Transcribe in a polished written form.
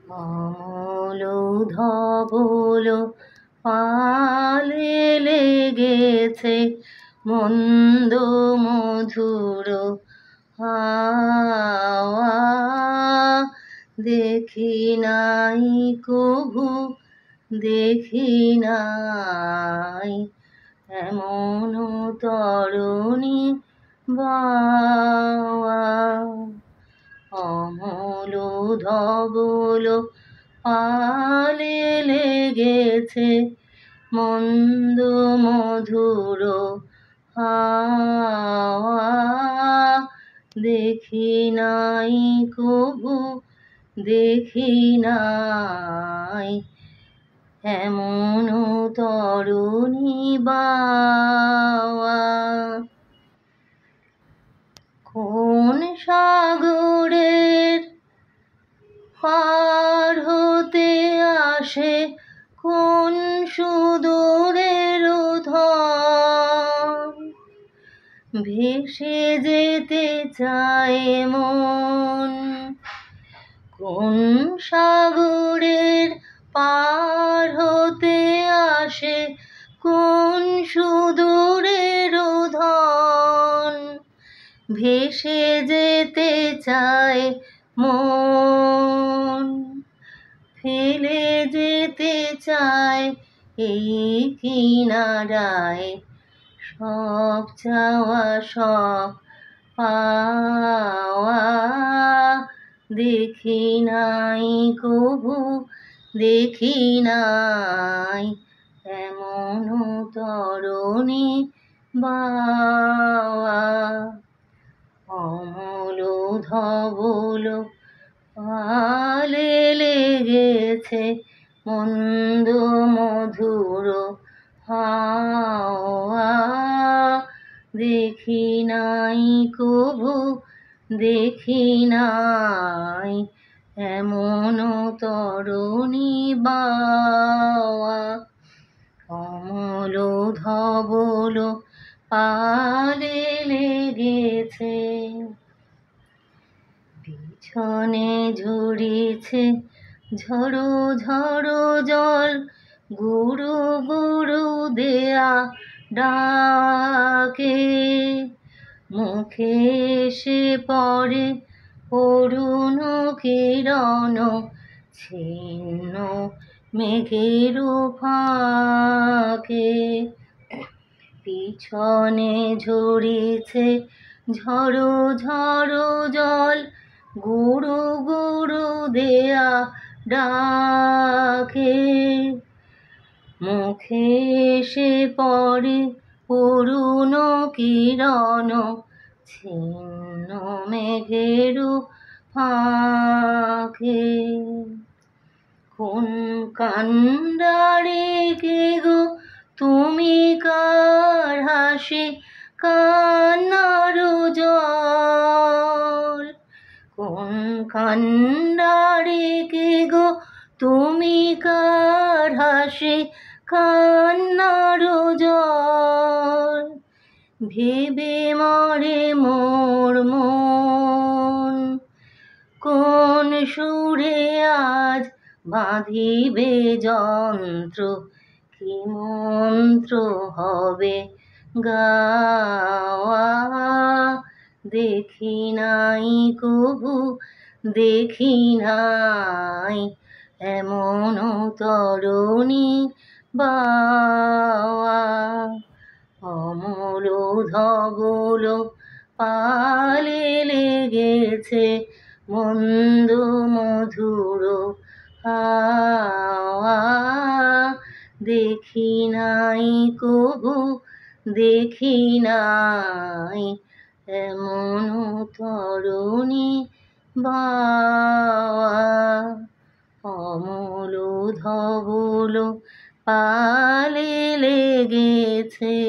অমল ধবল পালে লেগেছে মন্দ মধুর হাওয়া। দেখি নাই কভু দেখি নাই এমন তরুণী বাওয়া। অমল ধবল পালে লেগেছে মন্দ মধুর হাওয়া। দেখি নাই কভু দেখি নাই এমন তরুণী বাওয়া। কোন সাগরের পার হতে আসে কোন সুদূরের ধন, ভেসে যেতে চায় মন। কোন সাগরের পার হতে আসে কোন সুদূরের ধন, ভেসে যেতে চায় মন। ফেলে যেতে চায় এই কিনারায় সব চাওয়া সব পাওয়া। দেখি নাই কভু দেখি নাই এমন তরুণী বাওয়া। অমল ধবল পালে লেগেছে মন্দ মধুর হাওয়া। দেখি নাই কভু দেখি নাই এমন তরুণী বাওয়া। অমল ধবল পালে লেগেছে পিছনে ঝরিছে ঝড়ো ঝড়ো জল, গুরু গুরু দেয়া ডাকে। মুখে এসে পড়ে অরুণ কিরণ ছিন্ন মেঘের ফাঁকে। পিছনে ঝরিছে ঝড়ো ঝড়ো জল, গুরু গুরু দেয়া ডাকে। মুখে এসে পড়ে অরুণ কিরণ ছিন্ন মেঘের ফাঁকে। কোন কান্ডারে কে গো তুমি কার হাসি কান্নার জল। কোন কান্ডারে কে গো তুমি কার হাসি কান্নার জল। ভেবে মরে মোর মন কোন সুরে আজ বাঁধিবে যন্ত্র, কি মন্ত্র হবে গাওয়া। দেখি নাই কভু দেখি নাই এমন তরুণী বাওয়া। অমল ধবল পালে লেগেছে মন্দ মধুর হাওয়া। দেখি নাই কভু দেখি নাই এমন তরুণী বাওয়া। অমল ধবল পালে লেগেছে।